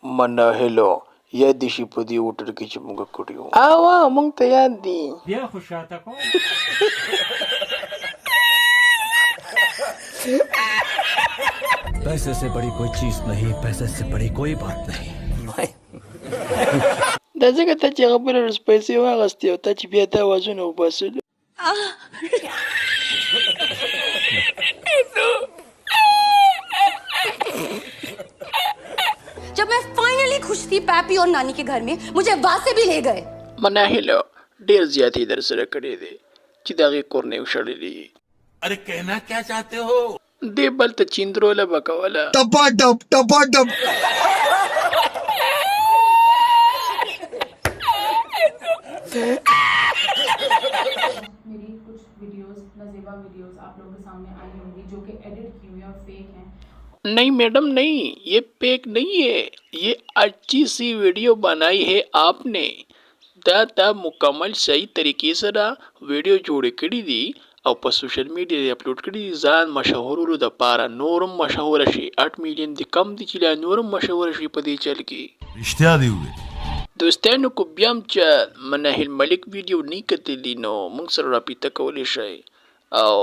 مناهلو یاد دي شي په دې وټر کې چې موږ کړیو اوا موږ ته یاد دي بیا خو شاته کوم पैसे से बड़ी कोई चीज नहीं, पैसे से बड़ी कोई बात नहीं. دا ځکه ته چې هغه بله ورځ پیسې واخیستې او تا چې بیا دا اوازونه وباسلو जब मैं फाइनली खुश थी पापी और नानी के घर में मुझे वहां से भी ले गए. مناهلو ډېر زیاتې در سره کړې دي چې د هغې کور نه یې وشړلي अरे कहना क्या चाहते हो دې بل ته چیندروله به کوله टपाटप टपाटप. मेरी कुछ वीडियोस नज़ीबा वीडियोस आप लोगों के सामने आई होंगी जो कि एडिट की हुई और फेक हैं. नहीं मैडम नहीं ये फेक नहीं है ये अच्छी सी वीडियो बनाई है आपने دا मुकम्मल सही तरीके سره ویډیو جوړ کړی دي او په سوشل میډیا کې اپلوډ کړی دي ځان مشهورولو د پاره نورم مشهور شي 8 میلیون دي کم دي چې لا نورم مشهور شي په دې چل کې रिश्ता दी हुए دوستانو کو بیا هم چې مناهل ملک ویډیو نه کتلی نو موږ سره رابطه کولی شئ او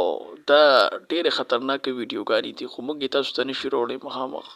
دا ډېر خطرناک ویډیوګانې دي خو موږ یې تاسو ته نشو راوړی مخامخ